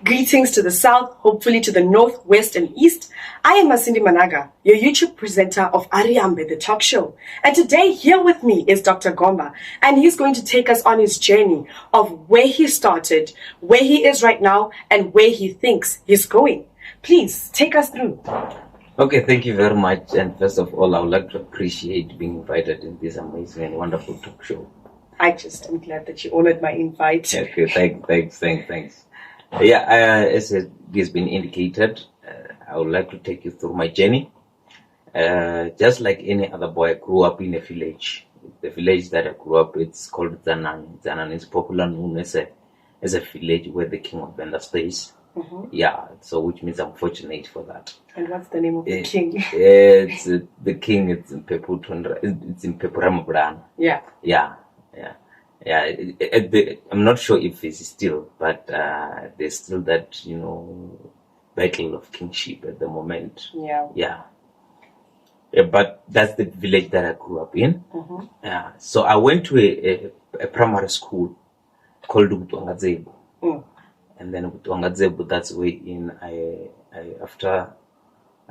Greetings to the south, hopefully to the north, west, and east. I am Masindi Managa, your YouTube presenter of Ariambe, the talk show. And today, here with me is Dr. Gomba, and he's going to take us on his journey of where he started, where he is right now, and where he thinks he's going. Please, take us through. Okay, thank you very much. And first of all, I would like to appreciate being invited in this amazing and wonderful talk show. I just am glad that you honored my invite. Okay, thanks. As it has been indicated, I would like to take you through my journey. Just like any other boy, I grew up in a village. The village that I grew up, it's called Zanan. Zanan is popular known as a village where the king of Venda stays. Mm-hmm. Yeah, so which means I'm fortunate for that. And what's the name of the king? It's the king. It's in Peputundra. It's in Pepuramabrana. Yeah. I'm not sure if it's still, but there's still that battle of kingship at the moment. Yeah. But that's the village that I grew up in. Mm-hmm. Yeah. So I went to a primary school called Utwangadzebu. Mm. And then Utwangadzebu, that's where after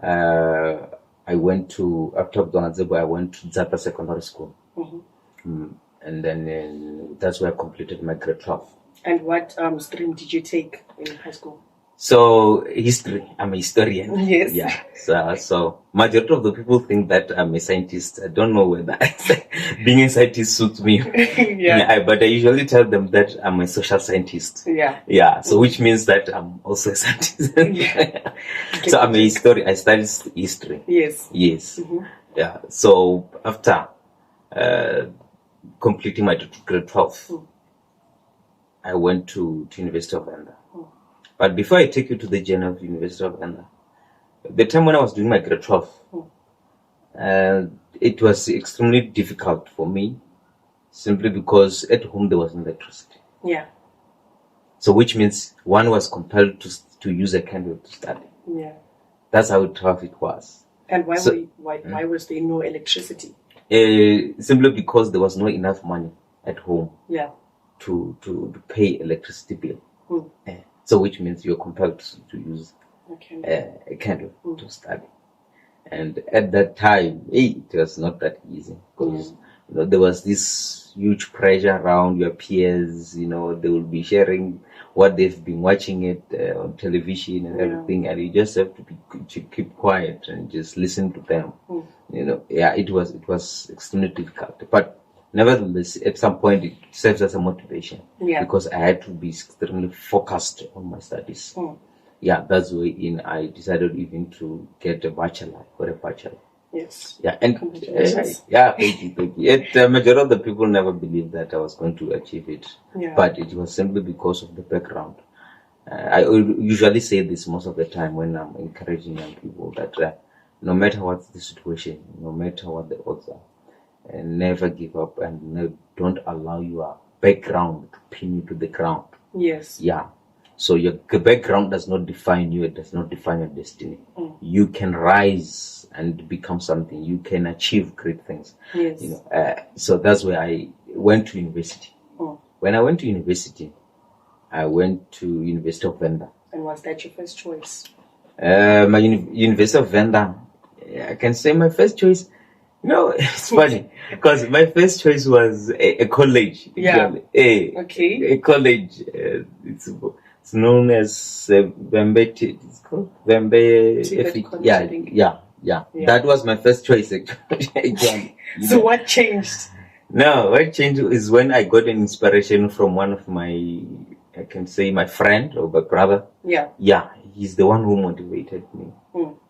Utwangadzebu, I went to Zapa Secondary School. Mm-hmm. And then that's where I completed my grade 12. And what stream did you take in high school? So history. I'm a historian. Yes. Yeah. So majority of the people think that I'm a scientist. I don't know whether being a scientist suits me. But I usually tell them that I'm a social scientist. Yeah. So which means that I'm also a scientist. So I'm a historian. I studied history. Yes. Mm-hmm. Yeah. So after completing my grade 12, I went to University of Venda. But before I take you to the journey of University of Venda, the time when I was doing my grade 12, it was extremely difficult for me, simply because at home there was no electricity. Yeah. So which means one was compelled to use a candle to study. Yeah. That's how tough it was. And why was there no electricity? Simply because there was not enough money at home. Yeah. To pay electricity bill. So which means you're compelled to use a candle to study. And at that time, it was not that easy, because there was this huge pressure around your peers. They will be sharing what they've been watching it on television and everything, and you just have to keep quiet and just listen to them. It was extremely difficult, but nevertheless, at some point, it serves as a motivation, because I had to be extremely focused on my studies. That's when I decided even to get a bachelor. Yes. And thank you. The majority of the people never believed that I was going to achieve it, but it was simply because of the background. I usually say this most of the time when I'm encouraging young people that no matter what the situation, no matter what the odds are, and never give up, and don't allow your background to pin you to the ground. Yes. Yeah. So your background does not define you. It does not define your destiny. You can rise and become something. You can achieve great things. Yes. So that's where I went to university. When I went to university, I went to University of Venda. And was that your first choice? My University of Venda, I can say my first choice. No, it's funny, because my first choice was a college. A college. It's known as Vembe. It's called Vembe. Yeah. That was my first choice. So what changed? No, what changed is when I got an inspiration from one of my friend or my brother. Yeah, he's the one who motivated me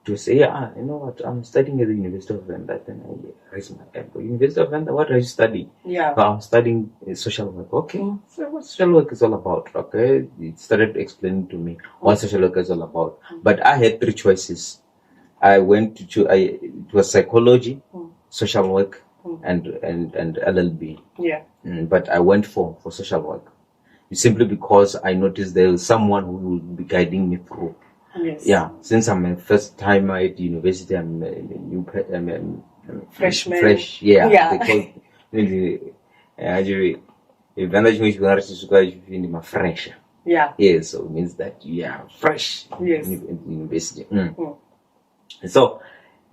to say, you know what, I'm studying at the University of Venda. Then I raised my hand. University of Venda, what are you studying? I'm studying social work. Okay, so what social work is all about? Okay, it started explaining to me what social work is all about. But I had three choices. I went to it was psychology, social work, and LLB. But I went for social work, simply because I noticed there was someone who would be guiding me through. Yes. Since I'm a first time at university, I'm a new freshman. Fresh. They call me fresh. Yeah. Yeah, so it means that you are fresh. Yes. In university. So,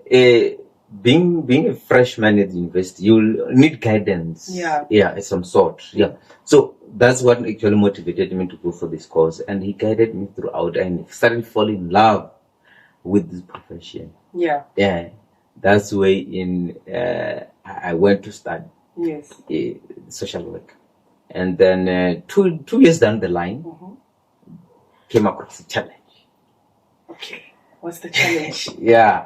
being a freshman at the university, you'll need guidance. Yeah. Of some sort. Yeah. So that's what actually motivated me to go for this course, and he guided me throughout, and started falling in love with this profession. Yeah. Yeah. That's the way I went to study. Yes. Social work, and then 2 years down the line, came across a challenge. Okay. What's the challenge? Yeah,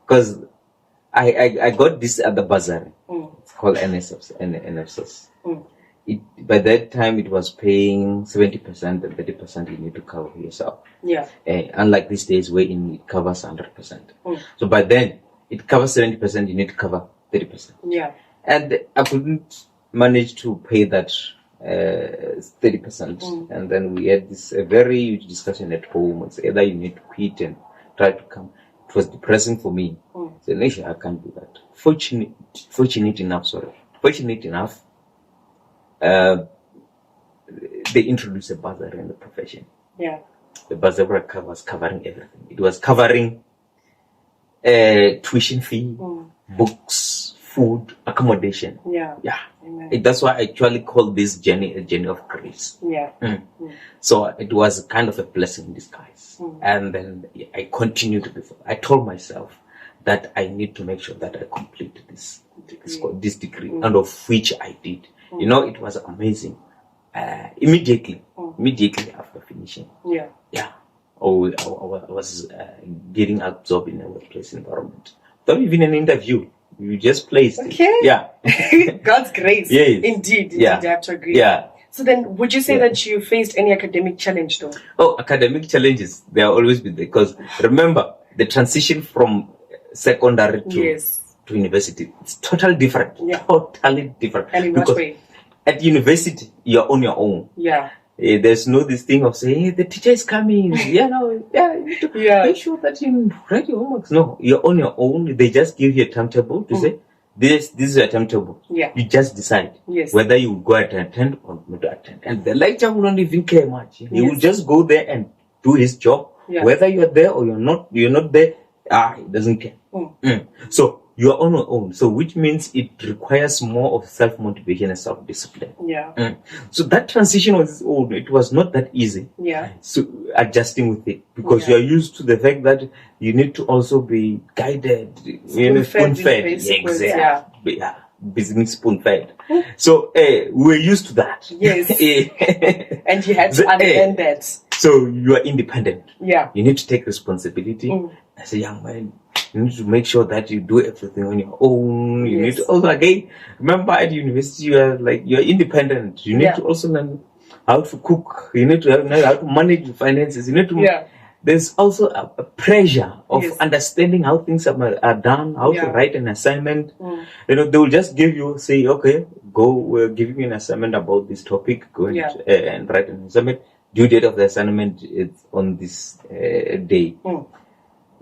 because I got this at the bazaar. It's called NSS. By that time, it was paying 70% and 30% you need to cover yourself. Yeah. Unlike these days where it covers 100%. So by then, it covers 70%, you need to cover 30%. Yeah. And I couldn't manage to pay that 30%. And then we had this very huge discussion at home. It's either you need to quit and try to come. It was depressing for me. So I can't do that. Fortunate enough, they introduced a bazaar in the profession. Yeah. The bazaar was covering everything. It was covering tuition fee, books, food, accommodation. Yeah. That's why I actually call this journey a journey of grace. Yeah. So it was kind of a blessing in disguise. And then I continued to before. I told myself that I need to make sure that I complete this degree, and of which I did. It was amazing. Immediately after finishing. Yeah. I was getting absorbed in a workplace environment. Not even an interview. You just placed. Okay. It. Yeah. God's grace. Yes. Indeed, I have to agree. Yeah. So then, would you say that you faced any academic challenge though? Oh, academic challenges, they are always been there. Because remember, the transition from secondary to university, it's totally different. Yeah. Totally different. And in what way? At university, you're on your own. Yeah. There's no this thing of saying, hey, the teacher is coming. You need to make sure that you write your homework. No, you're on your own. They just give you a timetable to say, this is your timetable. Yeah. You just decide whether you go and attend or not to attend. And the lecturer will not even care much. He will just go there and do his job. Yeah. Whether you're there or you're not there, he doesn't care. So you're on your own. So which means it requires more of self-motivation and self-discipline. Yeah. So that transition it was not that easy. Yeah. So adjusting with it, because you're used to the fact that you need to also be guided, spoon-fed. Exactly. Yeah. Business spoon-fed. So we're used to that. Yes. And you had to understand that. So you are independent. Yeah. You need to take responsibility as a young man. You need to make sure that you do everything on your own. You need to also, again, remember at university, you're independent. You need to also learn how to cook. You need to learn how to manage your finances. You need to. There's also a pressure of understanding how things are done, how to write an assignment. They will just give you, say, okay, go, we're giving you an assignment about this topic. Go and write an assignment. Due date of the assignment is on this day.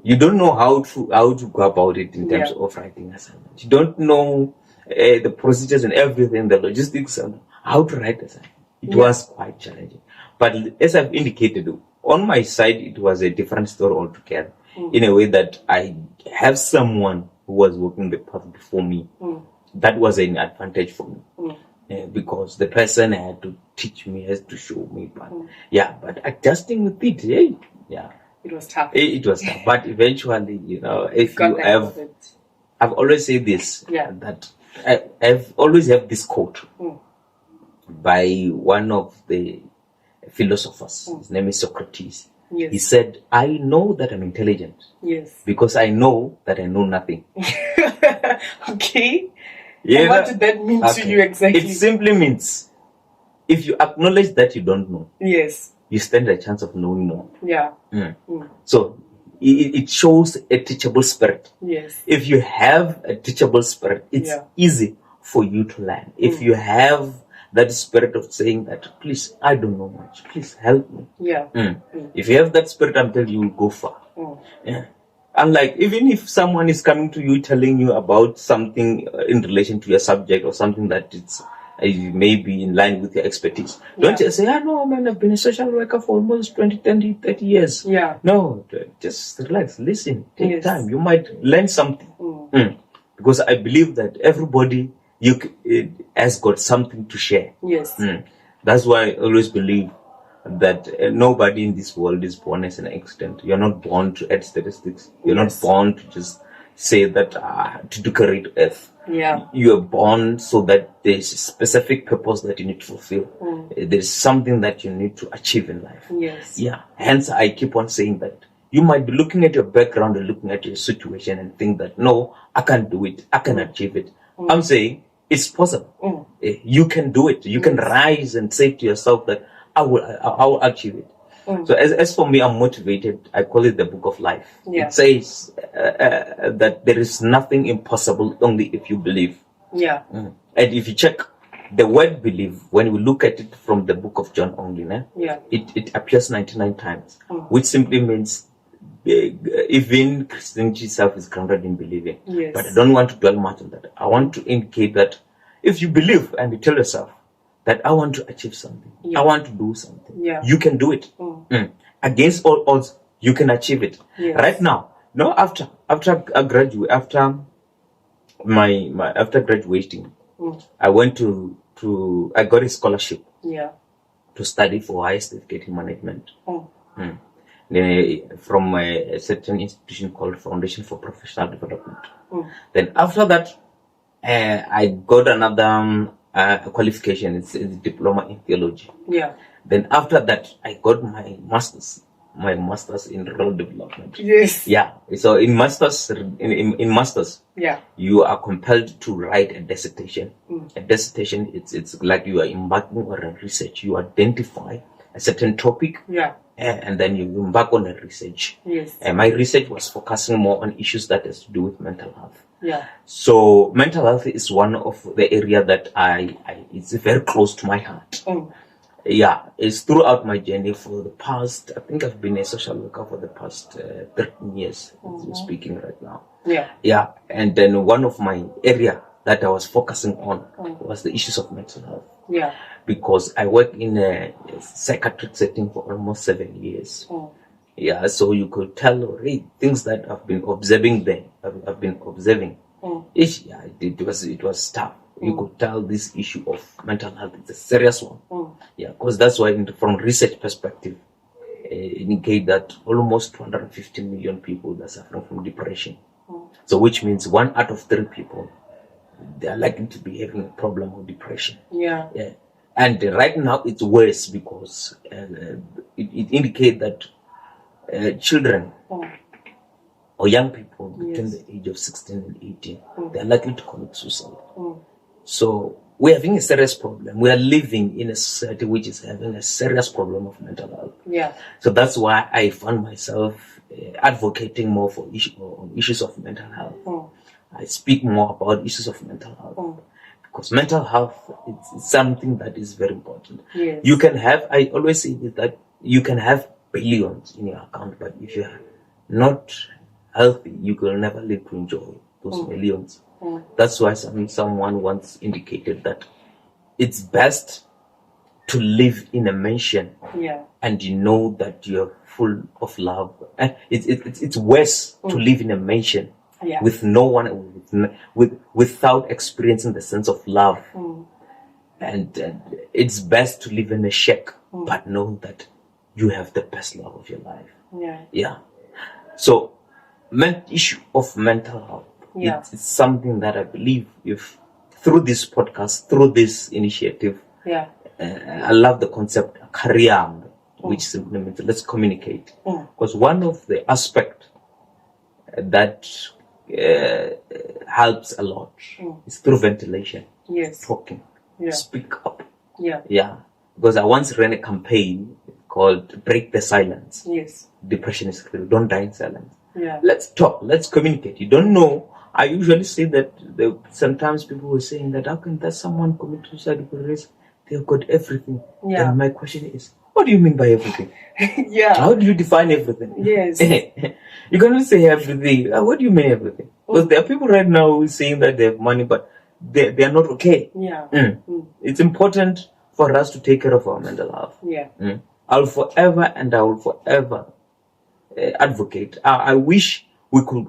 You don't know how to go about it in terms of writing assignment. You don't know the procedures and everything, the logistics, and how to write assignment. It was quite challenging. But as I've indicated, on my side, it was a different story altogether. In a way that I have someone who was walking the path before me. That was an advantage for me. Because the person had to teach me, has to show me. But adjusting with it, it was tough. It was tough, but eventually, if you have, I've always said this, that I've always have this quote by one of the philosophers. His name is Socrates. Yes. He said, I know that I'm intelligent. Yes. Because I know that I know nothing. Okay. And what did that mean to you exactly? It simply means, if you acknowledge that you don't know, you stand a chance of knowing more. Yeah. So it shows a teachable spirit. Yes. If you have a teachable spirit, it's easy for you to learn. If you have that spirit of saying that, please, I don't know much, please help me. Yeah. If you have that spirit, I'm telling you, you'll go far. Unlike, even if someone is coming to you telling you about something in relation to your subject or something that may be in line with your expertise. Don't just say, no, man, I've been a social worker for almost 20, 30 years. Yeah. No, just relax, listen, take time. You might learn something. Because I believe that everybody has got something to share. Yes. That's why I always believe that nobody in this world is born as an accident. You're not born to add statistics. You're not born to just say that to decorate earth. Yeah. You are born so that there's a specific purpose that you need to fulfill. There's something that you need to achieve in life. Yes. Yeah. Hence, I keep on saying that you might be looking at your background and looking at your situation and think that, no, I can't do it. I can achieve it. I'm saying it's possible. You can do it. You can rise and say to yourself that I will achieve it. So as for me, I'm motivated. I call it the book of life. Yeah. It says that there is nothing impossible only if you believe. Yeah. And if you check the word believe, when we look at it from the book of John only, it appears 99 times, which simply means even Christianity itself is grounded in believing. Yes. But I don't want to dwell much on that. I want to indicate that if you believe and you tell yourself that I want to achieve something, I want to do something, you can do it. Against all odds, you can achieve it. Yes. Right now, no, after I graduate, after graduating, I went I got a scholarship to study for higher certificate in management. From a certain institution called Foundation for Professional Development. Then after that, I got another qualification. It's a diploma in theology. Yeah. Then after that, I got my master's in rural development. Yes. Yeah. So in masters, you are compelled to write a dissertation. A dissertation, it's like you are embarking on a research. You identify a certain topic. Yeah. And then you embark on a research. Yes. And my research was focusing more on issues that has to do with mental health. Yeah. So mental health is one of the area that it's very close to my heart. Yeah, it's throughout my journey for the past, I think I've been a social worker for the past 13 years, as we're speaking right now. Yeah. Yeah. And then one of my area that I was focusing on was the issues of mental health. Yeah. Because I worked in a psychiatric setting for almost 7 years. Yeah, so you could tell already things that I've been observing there. I've been observing. It was tough. You could tell this issue of mental health is a serious one. Yeah, because that's why from research perspective, indicate that almost 250 million people are suffering from depression. So which means 1 out of 3 people, they are likely to be having a problem of depression. Yeah. Yeah. And right now it's worse because it indicates that children or young people between the age of 16 and 18, they are likely to commit suicide. So we're having a serious problem. We are living in a society which is having a serious problem of mental health. Yeah. So that's why I found myself advocating more for issues of mental health. I speak more about issues of mental health. Because mental health is something that is very important. Yes. You can have, I always say that you can have billions in your account, but if you are not healthy, you will never live to enjoy those millions. That's why someone once indicated that it's best to live in a mansion and you know that you're full of love. And it's worse to live in a mansion with no one, without experiencing the sense of love. And it's best to live in a shack, but know that you have the best love of your life. Yeah. So, issue of mental health. It's something that I believe if through this podcast, through this initiative, I love the concept Kariam, which simply means let's communicate. Because one of the aspects that helps a lot is through ventilation. Yes. Talking. Speak up. Yeah. Because I once ran a campaign called Break the Silence. Yes. Depression is real. Don't die in silence. Yeah. Let's talk. Let's communicate. You don't know. I usually say that sometimes people were saying that how can that someone commit suicide because they've got everything. Yeah. And my question is, what do you mean by everything? Yeah. How do you define everything? Yes. You can only say everything. What do you mean everything? Because there are people right now who are saying that they have money, but they are not okay. Yeah. It's important for us to take care of our mental health. Yeah. I will forever advocate. I wish we could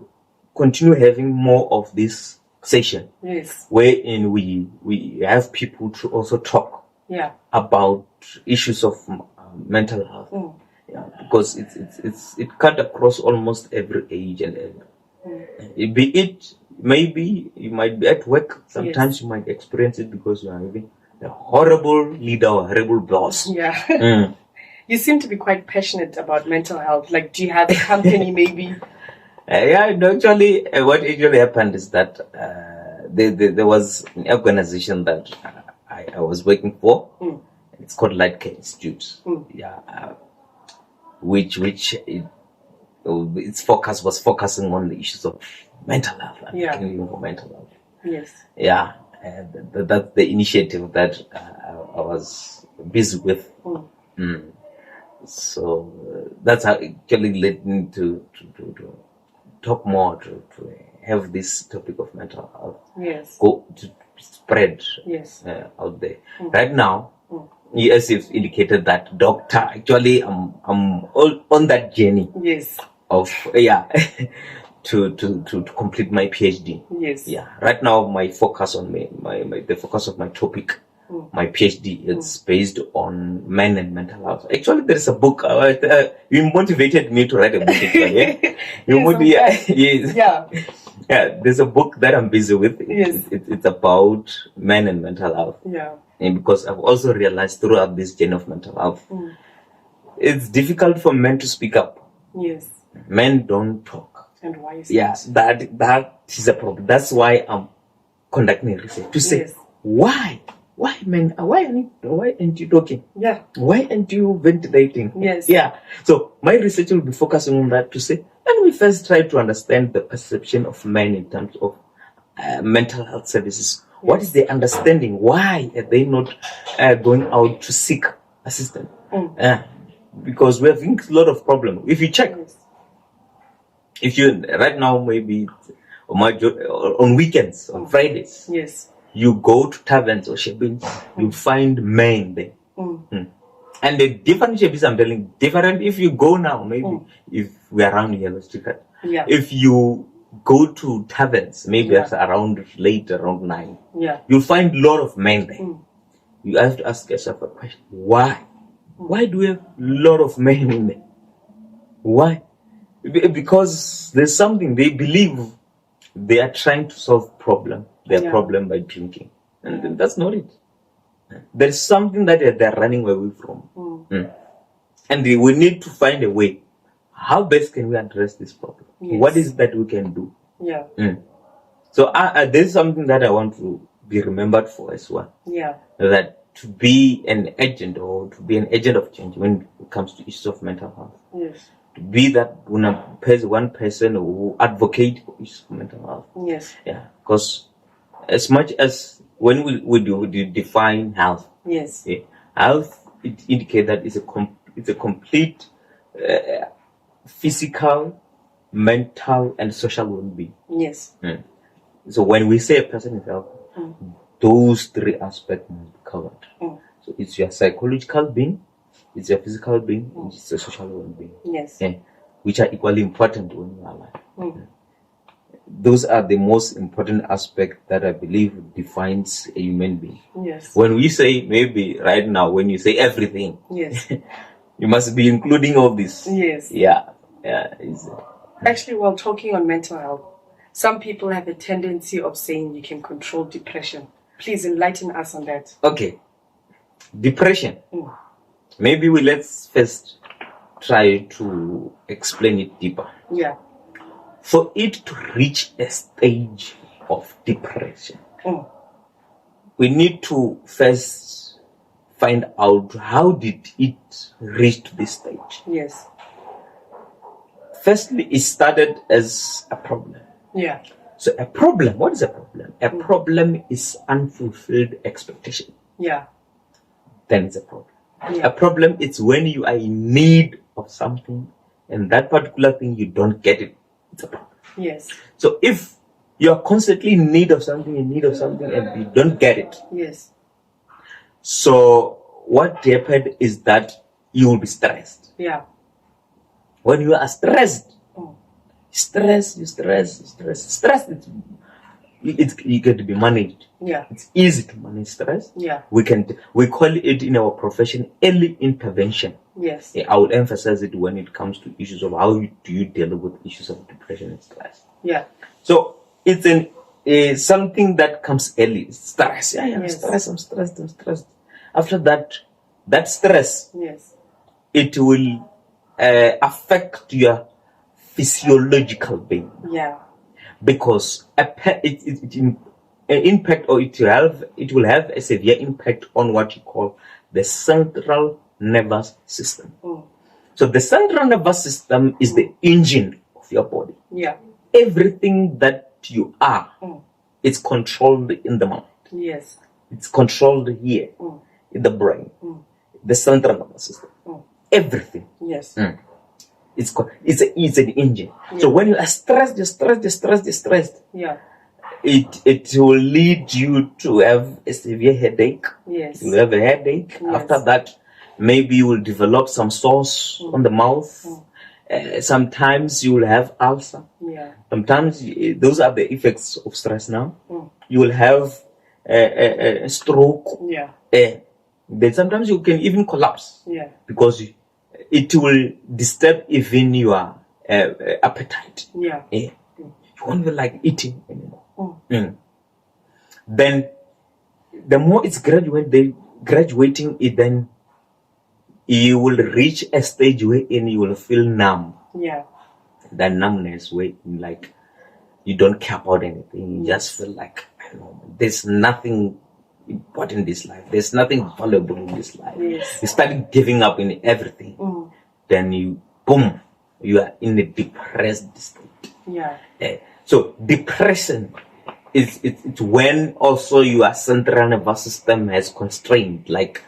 continue having more of this session. Yes. Wherein we have people to also talk. Yeah. About issues of mental health. Yeah, because it cut across almost every age and every. Be it maybe you might be at work. Sometimes you might experience it because you are having a horrible leader or horrible boss. Yeah. You seem to be quite passionate about mental health. Like, do you have a company maybe? Yeah, actually, what actually happened is that there was an organization that I was working for. It's called Light Care Institute. Yeah, which its focus was focusing on the issues of mental health and caring for mental health. Yes. Yeah, and that's the initiative that I was busy with. So that's how it actually led me to talk more, to have this topic of mental health. Yes. Go to spread. Yes. Out there. Right now, as you've indicated that doctor, actually I'm all on that journey. Yes. Of to complete my PhD. Yes. Yeah. Right now my focus on the focus of my topic, my PhD, it's based on men and mental health. Actually, there is a book. You motivated me to write a book. Actually, yes. Yeah. Yeah. There's a book that I'm busy with. Yes. It's about men and mental health. Yeah. And because I've also realized throughout this journey of mental health, it's difficult for men to speak up. Yes. Men don't talk. And why is that? That is a problem. That's why I'm conducting research to say why men, why aren't you talking? Yeah. Why aren't you ventilating? Yes. Yeah. So my research will be focusing on that to say, let me first try to understand the perception of men in terms of mental health services. Yes. What is their understanding? Why are they not going out to seek assistance? Because we're having a lot of problems. If you check, if you right now maybe on weekends, on Fridays, yes, you go to taverns or shebins, you find men there. And the different shebins, I'm telling, different. If you go now, maybe if we're around here, if you go to taverns, maybe at around 9, you'll find a lot of men there. You have to ask yourself a question: why? Why do we have a lot of men in there? Why? Because there's something they believe they are trying to solve their problem by drinking, and that's not it. There's something that they're running away from, and we need to find a way. How best can we address this problem? Yes. What is that we can do? Yeah. So there's something that I want to be remembered for as well. Yeah. That to be an agent of change when it comes to issues of mental health. Yes. To be that one person who advocate for issues of mental health. Yes. Yeah. Because as much as when we define health. Yes. Health, it indicates that it's a complete physical, mental, and social well-being. Yes. So when we say a person is healthy, those three aspects must be covered. So it's your psychological being, it's your physical being, and it's your social well-being. Yes. Which are equally important when you are alive. Those are the most important aspects that I believe defines a human being. Yes. When we say, maybe right now, when you say everything, yes, you must be including all this. Yes. Yeah. Yeah. Actually, while talking on mental health, some people have a tendency of saying you can control depression. Please enlighten us on that. Okay. Depression. Maybe let's first try to explain it deeper. Yeah. For it to reach a stage of depression, we need to first find out how did it reach to this stage. Yes. Firstly, it started as a problem. Yeah. So a problem, what is a problem? A problem is unfulfilled expectation. Yeah. Then it's a problem. Yeah. A problem is when you are in need of something and that particular thing you don't get it. It's a problem. Yes. So if You are constantly in need of something, and you don't get it. Yes. So what happened is that you will be stressed. Yeah. When you are stressed, stress, you get to be managed. Yeah. It's easy to manage stress. Yeah. We call it in our profession early intervention. Yes. I will emphasize it when it comes to issues of how do you deal with issues of depression and stress. Yeah. So it's something that comes early. Stress. Yeah, I'm Yes. stressed. I'm stressed. After that stress, yes, it will affect your physiological being. Yeah. Because it impact, or it will have a severe impact on what you call the central nervous system. So the central nervous system is the engine of your body. Yeah. Everything that you are, it's controlled in the mind. Yes. It's controlled here in the brain, the central nervous system. Everything. Yes. It's an engine. Yeah. So when you are stressed, yeah, it will lead you to have a severe headache. Yes. You will have a headache. Yes. After that, maybe you will develop some sores on the mouth. Sometimes you will have ulcer. Yeah. Sometimes those are the effects of stress now. You will have a stroke. Yeah. Then sometimes you can even collapse. Yeah. Because it will disturb even your appetite. Yeah. You won't feel like eating anymore. Then the more it's graduating, then you will reach a stage wherein you will feel numb. Yeah. That numbness where like you don't care about anything. You just feel like, I don't know, there's nothing important in this life. There's nothing valuable in this life. Yes. You start giving up in everything. Then you are in a depressed state. Yeah. So depression it's when also your central nervous system has constrained, like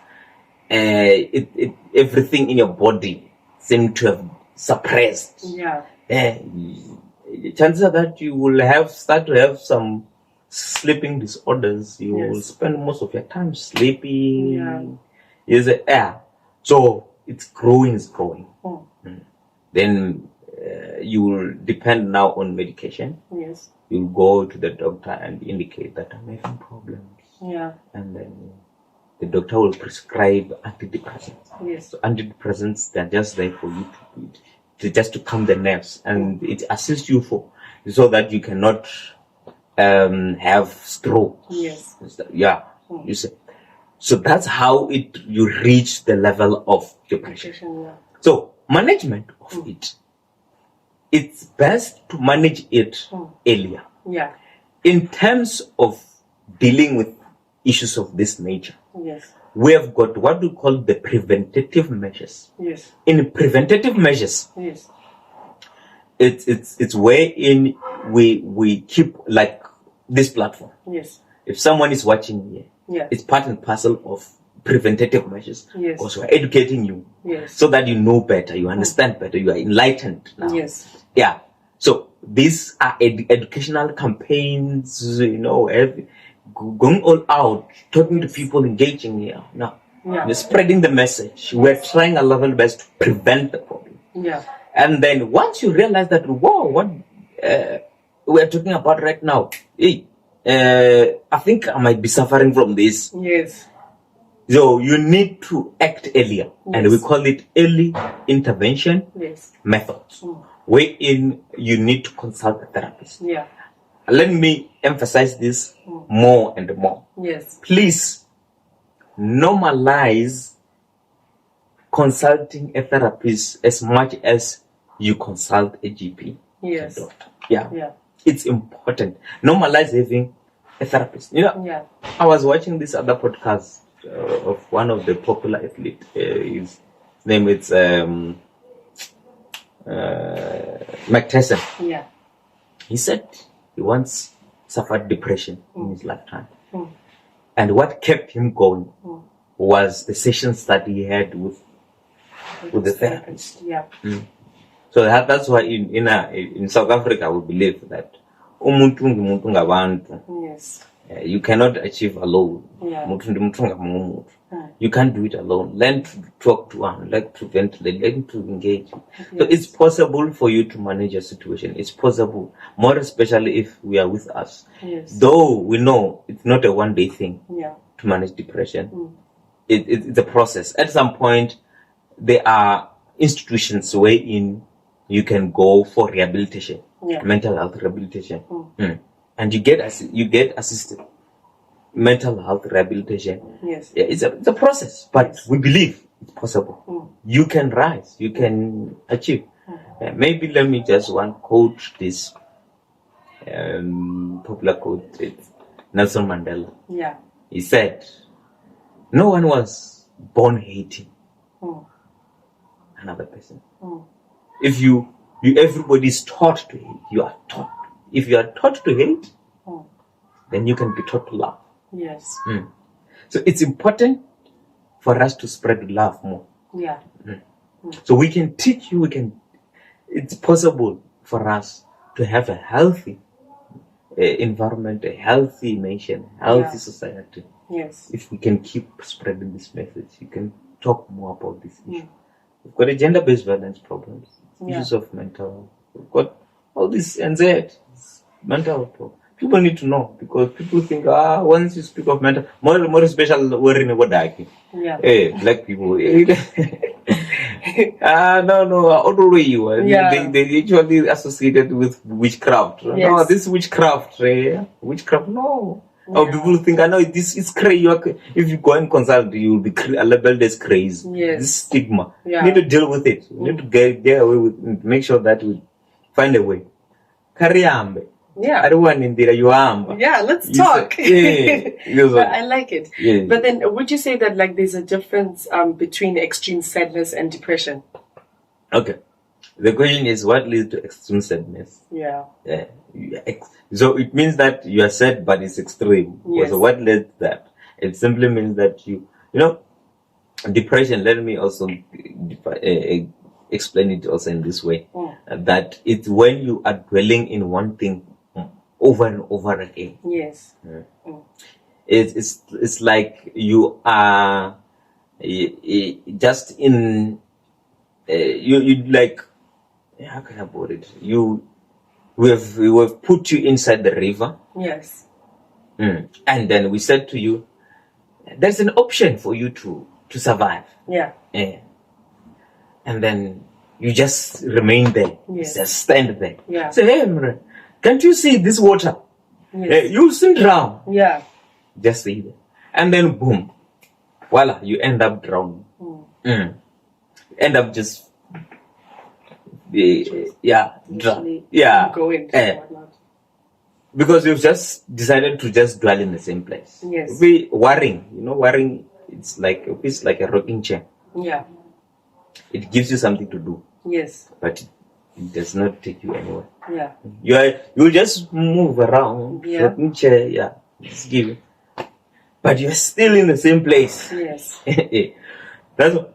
everything in your body seems to have suppressed. Yeah. Chances are that you will start to have some sleeping disorders. You will spend most of your time sleeping. Yeah. So it's growing. Then you will depend now on medication. Yes. You'll go to the doctor and indicate that I'm having problems. Yeah. And then the doctor will prescribe antidepressants. Yes. So antidepressants, they're just there for you to calm the nerves, and it assists you so that you cannot have stroke. Yes. Yeah. You see. So that's how you reach the level of depression. Yeah. So management of it's best to manage it earlier. Yeah. In terms of dealing with issues of this nature, yes, we have got what we call the preventative measures. Yes. In preventative measures, yes, it's wherein we keep like this platform. Yes. If someone is watching here, it's part and parcel of preventative measures. Yes. Because we're educating you. Yes. So that you know better, you understand better, you are enlightened now. Yes. Yeah. So these are educational campaigns, going all out, talking to people, engaging here. Now, we're spreading the message. We're trying our level best to prevent the problem. Yeah. And then once you realize that, what we're talking about right now, I think I might be suffering from this. Yes. So you need to act earlier, and we call it early intervention methods, wherein you need to consult a therapist. Yeah. Let me emphasize this more and more. Yes. Please normalize consulting a therapist as much as you consult a GP. Yes. A doctor. Yeah. It's important. Normalize having a therapist. I was watching this other podcast of one of the popular athletes. His name is Mike Tyson. Yeah. He said he once suffered depression in his lifetime. And what kept him going was the sessions that he had with the therapist. Yeah. So that's why in South Africa we believe that umuntu ngumuntu ngabantu. Yes. You cannot achieve alone. Yeah. Mutu ndi mutu ngamuntu. You can't do it alone. Learn to talk to one, learn to ventilate, learn to engage. Yes. So it's possible for you to manage a situation. It's possible, more especially if we are with us. Yes. Though we know it's not a one-day thing. Yeah. To manage depression. It's a process. At some point, there are institutions wherein you can go for rehabilitation, mental health rehabilitation, and you get assisted mental health rehabilitation. Yes, it's a process, but we believe it's possible. You can rise, you can achieve. Maybe let me just quote this popular quote. It's Nelson Mandela. Yeah, he said, "No one was born hating another person. If everybody is taught to hate, you are taught. If you are taught to hate, then you can be taught to love." Yes. So it's important for us to spread love more. Yeah. So we can teach you. It's possible for us to have a healthy environment, a healthy nation, healthy society. Yes. If we can keep spreading this message, you can talk more about this issue. We've got a gender-based violence problems, issues of mental health. We've got all this anxiety, mental health problems. People need to know, because people think, once you speak of mental, more especially worrying about that. Hey, black people. No, all the way you are. They usually associated with witchcraft. Yes. No, this witchcraft. Witchcraft, no. People think, I know this is crazy. If you go and consult, you will be labeled as crazy. Yes. This stigma. You need to deal with it. You need to get away with it. Make sure that we find a way. Kariambe. Yeah. Everyone in there, you are. Yeah, let's talk. But I like it. Yeah. But then, would you say that there's a difference between extreme sadness and depression? Okay. The question is, what leads to extreme sadness? Yeah. So it means that you are sad, but it's extreme. Yes. So what led to that? It simply means that depression. Let me also explain it also in this way: that it's when you are dwelling in one thing over and over again. Yes. It's like you are just in you like, how can I put it? We have put you inside the river. Yes. And then we said to you, there's an option for you to survive. Yeah. And then you just remain there. Yes. Just stand there. Yeah. Say, hey, Mre, can't you see this water? Yes. You'll soon drown. Yeah. Just stay there. And then boom, voila, you end up drowning. End up just drown. Going because you've just decided to just dwell in the same place. Yes. Worrying, it's like a rocking chair. Yeah. It gives you something to do. Yes. But it does not take you anywhere. Yeah. You just move around. Yeah. Rocking chair, just give it. But you're still in the same place. Yes. That's what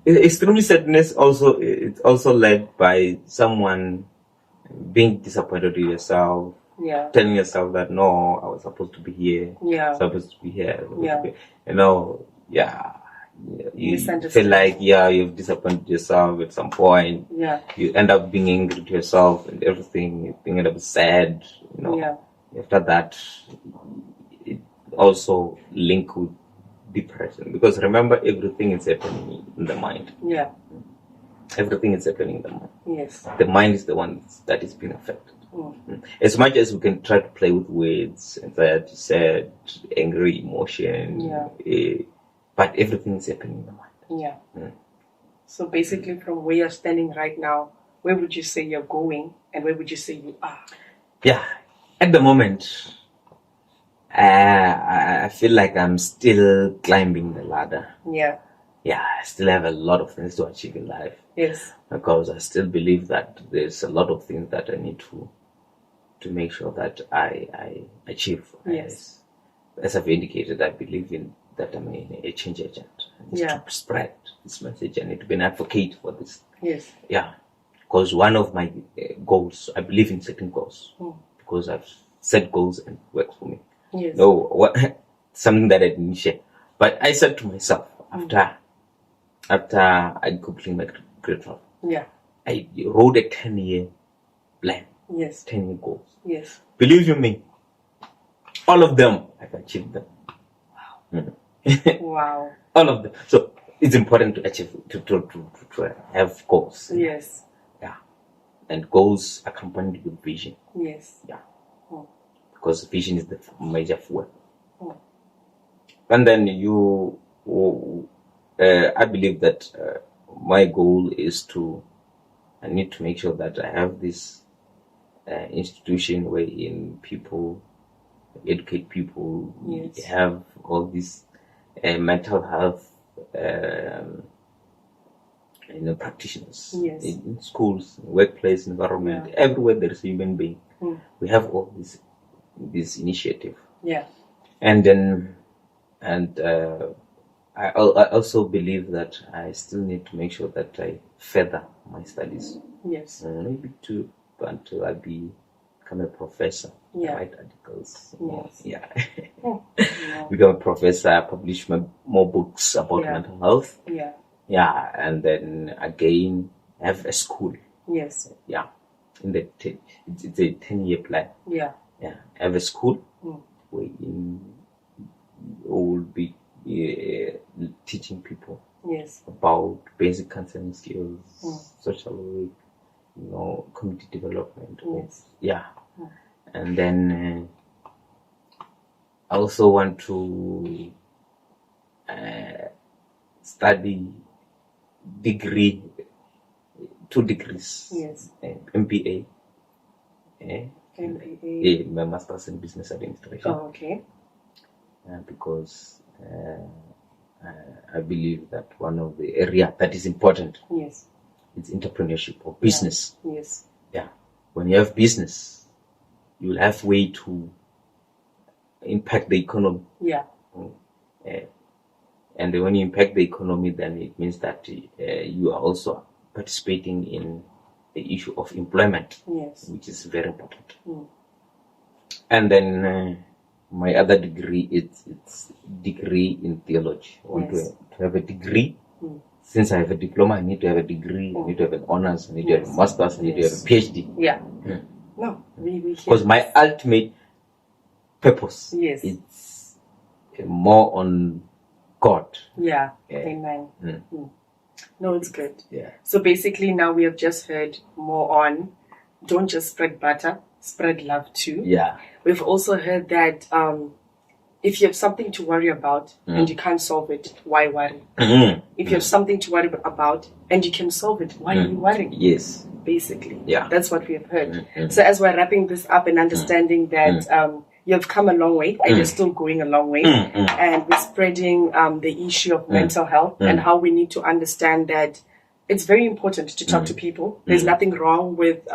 extreme sadness also, it's also led by someone being disappointed in yourself. Yeah. Telling yourself that, no, I was supposed to be here. Yeah. Supposed to be here. You feel like, you've disappointed yourself at some point. Yeah. You end up being angry to yourself and everything. You end up sad. Yeah. After that, it also linked with depression, because remember, everything is happening in the mind. Yeah. Everything is happening in the mind. Yes. The mind is the one that is being affected. As much as we can try to play with words, anxiety, sad, angry, emotion, but everything is happening in the mind. Yeah. So basically, from where you're standing right now, where would you say you're going, and where would you say you are? Yeah. At the moment, I feel like I'm still climbing the ladder. Yeah. Yeah, I still have a lot of things to achieve in life. Yes. Because I still believe that there's a lot of things that I need to make sure that I achieve. Yes. As I've indicated, I believe in that I'm a change agent. I need to spread this message. I need to be an advocate for this. Yes. Yeah. Because one of my goals, I believe in setting goals. because I've set goals and it works for me. Yes. No, what something that I didn't share. But I said to myself after I completed my grade 12, yeah, I wrote a 10-year plan. Yes. 10-year goals. Yes. Believe you me, all of them I've achieved them. Wow. All of them. So it's important to achieve to have goals. Yes. Yeah. And goals accompanied with vision. Yes. Yeah. Oh. Because vision is the major fuel. Oh. And then I believe that my goal is I need to make sure that I have this institution wherein people educate people. Yes. We have all these mental health practitioners. Yes. In schools, workplace environment, everywhere there is a human being. We have all this initiative. Yeah. And then I also believe that I still need to make sure that I further my studies. Yes. Maybe until I become a professor. Yeah. Write articles. Yes. Yeah. Oh. Yeah. Become a professor, publish more books about mental health. Yeah. Yeah. And then again have a school. Yes. Yeah. It's a 10-year plan. Yeah. Yeah. Have a school wherein will be teaching people yes about basic counseling skills, social work, community development. Yes. Yeah. And then I also want to study degree, 2 degrees. Yes. MBA. MBA. My master's in business administration. Oh, okay. Because I believe that one of the area that is important yes is entrepreneurship or business. Yes. Yeah. When you have business, you will have way to impact the economy. Yeah. And when you impact the economy, then it means that you are also participating in the issue of employment. Yes. Which is very important. And then my other degree it's degree in theology. I want to have a degree. Since I have a diploma, I need to have a degree. I need to have an honors. I need to have a master's. I need to have a PhD. Yeah. No, we because my ultimate purpose is more on God. Yeah. Amen. No, it's good. Yeah. So basically now we have just heard more on don't just spread butter, spread love too. Yeah. We've also heard that if you have something to worry about and you can't solve it, why worry? If you have something to worry about and you can solve it, why are you worrying? Yes. Basically. Yeah. That's what we have heard. So as we're wrapping this up and understanding that you have come a long way and you're still going a long way, and we're spreading the issue of mental health and how we need to understand that it's very important to talk to people. There's nothing wrong with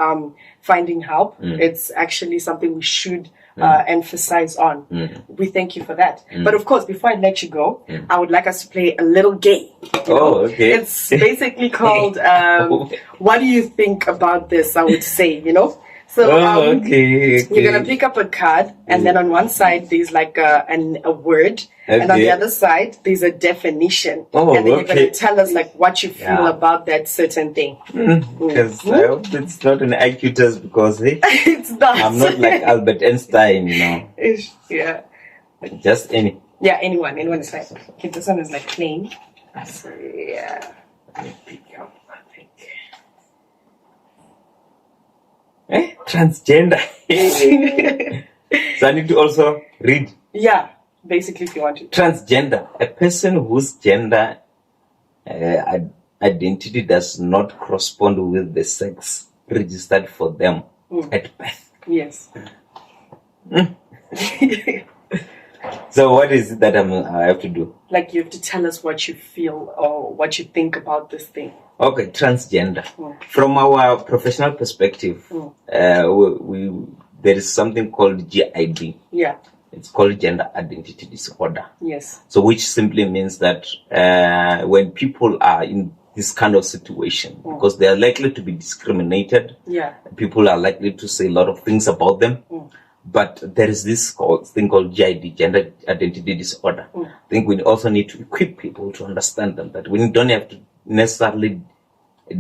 finding help. It's actually something we should emphasize on. We thank you for that. But of course, before I let you go, I would like us to play a little game. Okay. It's basically called what do you think about this, I would say, So okay. you're going to pick up a card, and then on one side there's like a word, and on the other side there's a definition. And then you're going to tell us like what you feel about that certain thing. Because I hope it's not an IQ test because it's not. I'm not like Albert Einstein, Yeah. Just any. Yeah, anyone is fine. Okay, this one is like plain. So yeah. Let me pick up. Transgender. So I need to also read. Yeah, basically if you want to. Transgender, a person whose gender identity does not correspond with the sex registered for them at birth. Yes. So what is it that I have to do? Like you have to tell us what you feel or what you think about this thing. Okay, transgender. From our professional perspective, there is something called GID. Yeah. It's called gender identity disorder. Yes. So which simply means that when people are in this kind of situation because they are likely to be discriminated. Yeah. People are likely to say a lot of things about them. But there is this thing called GID, gender identity disorder. I think we also need to equip people to understand them, that we don't have to necessarily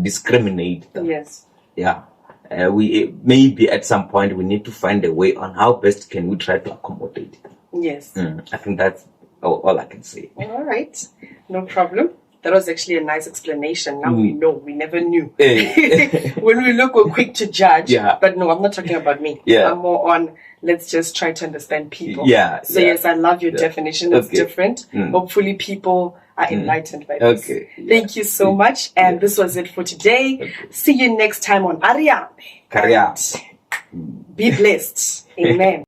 discriminate them. Yes. Yeah. We maybe at some point we need to find a way on how best can we try to accommodate them. Yes. I think that's all I can say. All right. No problem. That was actually a nice explanation. Now we know. We never knew. When we look, we're quick to judge. Yeah. But no, I'm not talking about me. Yeah. I'm more on, let's just try to understand people. Yeah. So yes, I love your definition. It's different. Hopefully people are enlightened by this. Okay. Thank you so much. And this was it for today. See you next time on Ariambe. Career. Be blessed. Amen.